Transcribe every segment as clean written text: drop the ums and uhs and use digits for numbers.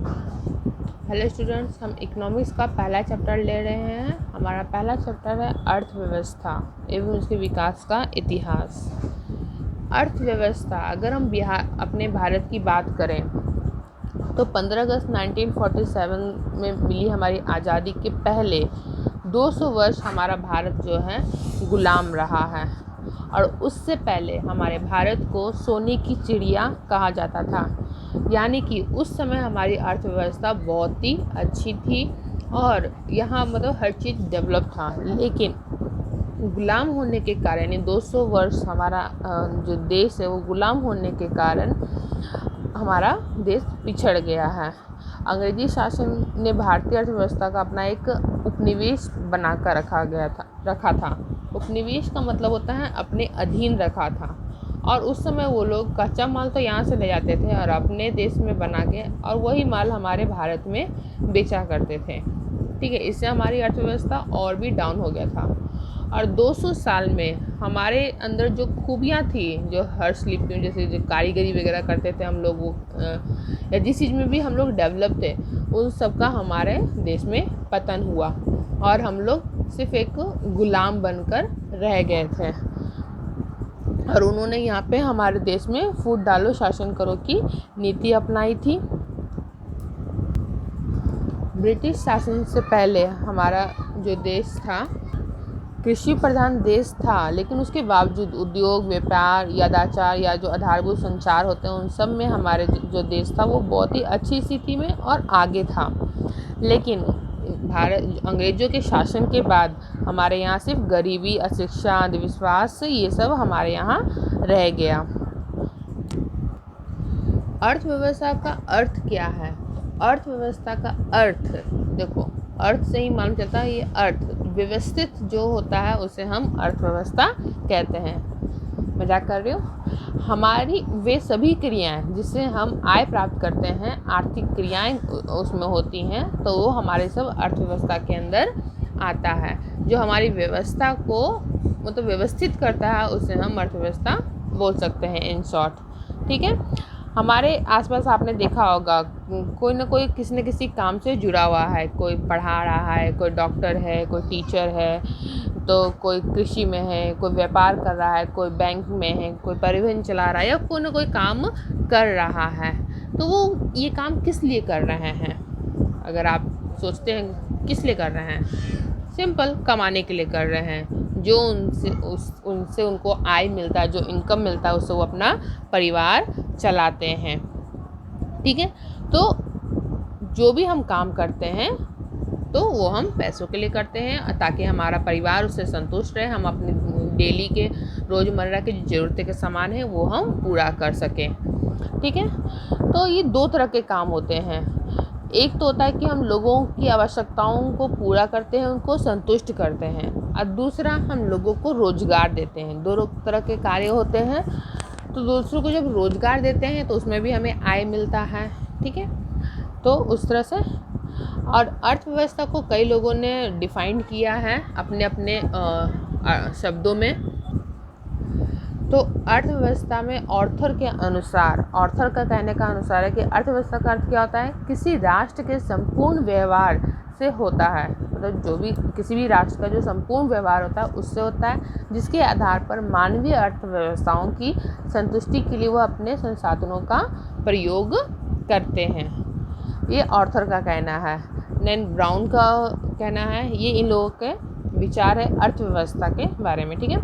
Hello students, हम economics का पहला चैप्टर ले रहे हैं। हमारा पहला चैप्टर है अर्थव्यवस्था एवं उसके विकास का इतिहास। अर्थव्यवस्था, अगर हम अपने भारत की बात करें तो 15 अगस्त 1947 में मिली हमारी आज़ादी के पहले 200 वर्ष हमारा भारत जो है गुलाम रहा है। और उससे पहले हमारे भारत को सोने की चिड़िया कहा जाता था, यानी कि उस समय हमारी अर्थव्यवस्था बहुत ही अच्छी थी और यहाँ मतलब हर चीज़ डेवलप था। लेकिन गुलाम होने के कारण, यानी 200 वर्ष हमारा जो देश है वो गुलाम होने के कारण हमारा देश पिछड़ गया है। अंग्रेजी शासन ने भारतीय अर्थव्यवस्था का अपना एक उपनिवेश बनाकर रखा था। उपनिवेश का मतलब होता है अपने अधीन रखा था। और उस समय वो लोग कच्चा माल तो यहाँ से ले जाते थे और अपने देश में बना के और वही माल हमारे भारत में बेचा करते थे। ठीक है, इससे हमारी अर्थव्यवस्था और भी डाउन हो गया था। और 200 साल में हमारे अंदर जो खूबियाँ थी, जो हस्तशिल्प जैसे जो कारीगरी वगैरह करते थे हम लोग, वो या जिस चीज़ में भी हम लोग डेवलप थे, उन सब का हमारे देश में पतन हुआ और हम लोग सिर्फ एक गुलाम बनकर रह गए थे। और उन्होंने यहाँ पे हमारे देश में फूट डालो शासन करो की नीति अपनाई थी। ब्रिटिश शासन से पहले हमारा जो देश था कृषि प्रधान देश था, लेकिन उसके बावजूद उद्योग, व्यापार, यादाचार या जो आधारभूत संचार होते हैं उन सब में हमारे जो देश था वो बहुत ही अच्छी स्थिति में और आगे था। लेकिन अंग्रेज़ों के शासन के बाद हमारे यहाँ सिर्फ गरीबी, अशिक्षा, अंधविश्वास ये सब हमारे यहाँ रह गया। अर्थव्यवस्था का अर्थ क्या है? अर्थव्यवस्था का अर्थ देखो, अर्थ से ही मालूम चलता है। ये अर्थ व्यवस्थित जो होता है उसे हम अर्थव्यवस्था कहते हैं। मजाक कर रही हूँ। हमारी वे सभी क्रियाएं जिससे हम आय प्राप्त करते हैं, आर्थिक क्रियाएं उसमें होती हैं, तो वो हमारे सब अर्थव्यवस्था के अंदर आता है। जो हमारी व्यवस्था को मतलब व्यवस्थित करता है उसे हम अर्थव्यवस्था बोल सकते हैं, इन शॉर्ट। ठीक है, हमारे आसपास आपने देखा होगा कोई ना कोई किसी न किसी काम से जुड़ा हुआ है। कोई पढ़ा रहा है, कोई डॉक्टर है, कोई टीचर है, तो कोई कृषि में है, कोई व्यापार कर रहा है, कोई बैंक में है, कोई परिवहन चला रहा है या कोई ना कोई काम कर रहा है। तो वो ये काम किस लिए कर रहे हैं? अगर आप सोचते हैं किस लिए कर रहे हैं, सिंपल, कमाने के लिए कर रहे हैं। जो उनसे उनको आय मिलता है, जो इनकम मिलता है, उससे वो अपना परिवार चलाते हैं। ठीक है, तो जो भी हम काम करते हैं तो वो हम पैसों के लिए करते हैं ताकि हमारा परिवार उससे संतुष्ट रहे, हम अपने डेली के रोज़मर्रा के जो ज़रूरतें के सामान हैं वो हम पूरा कर सकें। ठीक है, तो ये दो तरह के काम होते हैं। एक तो होता है कि हम लोगों की आवश्यकताओं को पूरा करते हैं, उनको संतुष्ट करते हैं, और दूसरा हम लोगों को रोज़गार देते हैं। दोनों तरह के कार्य होते हैं। तो दूसरों को जब रोज़गार देते हैं तो उसमें भी हमें आय मिलता है। ठीक है, तो उस तरह से। और अर्थव्यवस्था को कई लोगों ने डिफाइन किया है अपने अपने शब्दों में। तो अर्थव्यवस्था में ऑर्थर के अनुसार, ऑर्थर का कहने का अनुसार है कि अर्थव्यवस्था का अर्थ क्या होता है? किसी राष्ट्र के संपूर्ण व्यवहार से होता है। मतलब जो भी किसी भी राष्ट्र का जो संपूर्ण व्यवहार होता है उससे होता है, जिसके आधार पर मानवीय अर्थव्यवस्थाओं की संतुष्टि के लिए वह अपने संसाधनों का प्रयोग करते हैं। ये ऑर्थर का कहना है। नैन ब्राउन का कहना है, ये इन लोगों के विचार है अर्थव्यवस्था के बारे में। ठीक है,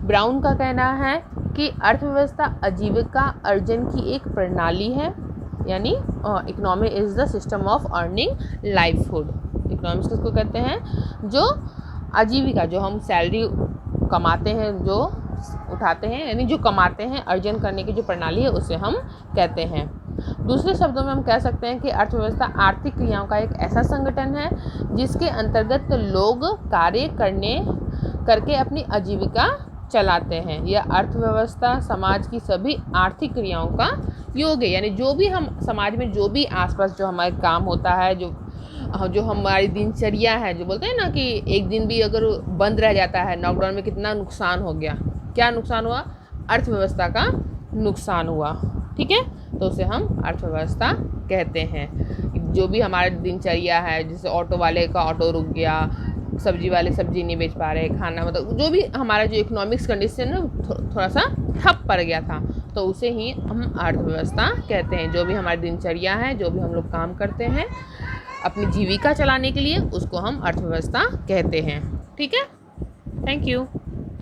ब्राउन का कहना है कि अर्थव्यवस्था आजीविका अर्जन की एक प्रणाली है, यानी economy is the system of earning livelihood. Economics किसको कहते हैं? जो आजीविका, जो हम सैलरी कमाते हैं, जो उठाते हैं, यानी जो कमाते हैं, अर्जन करने की जो प्रणाली है उसे हम कहते हैं। दूसरे शब्दों में हम कह सकते हैं कि अर्थव्यवस्था आर्थिक क्रियाओं का एक ऐसा संगठन है जिसके अंतर्गत लोग कार्य करके अपनी आजीविका चलाते हैं। यह अर्थव्यवस्था समाज की सभी आर्थिक क्रियाओं का योग है, यानी जो भी हम समाज में जो भी आसपास जो हमारे काम होता है, जो हमारी दिनचर्या है, जो बोलते हैं ना कि एक दिन भी अगर बंद रह जाता है, लॉकडाउन में कितना नुकसान हो गया। क्या नुकसान हुआ? अर्थव्यवस्था का नुकसान हुआ। ठीक है, तो उसे हम अर्थव्यवस्था कहते हैं। जो भी हमारा दिनचर्या है, जैसे ऑटो वाले का ऑटो रुक गया, सब्जी वाले सब्जी नहीं बेच पा रहे, खाना मतलब जो भी हमारा जो इकोनॉमिक्स कंडीशन है थोड़ा सा ठप पड़ गया था, तो उसे ही हम अर्थव्यवस्था कहते हैं। जो भी हमारी दिनचर्या है, जो भी हम लोग काम करते हैं अपनी जीविका चलाने के लिए, उसको हम अर्थव्यवस्था कहते हैं। ठीक है, थैंक यू।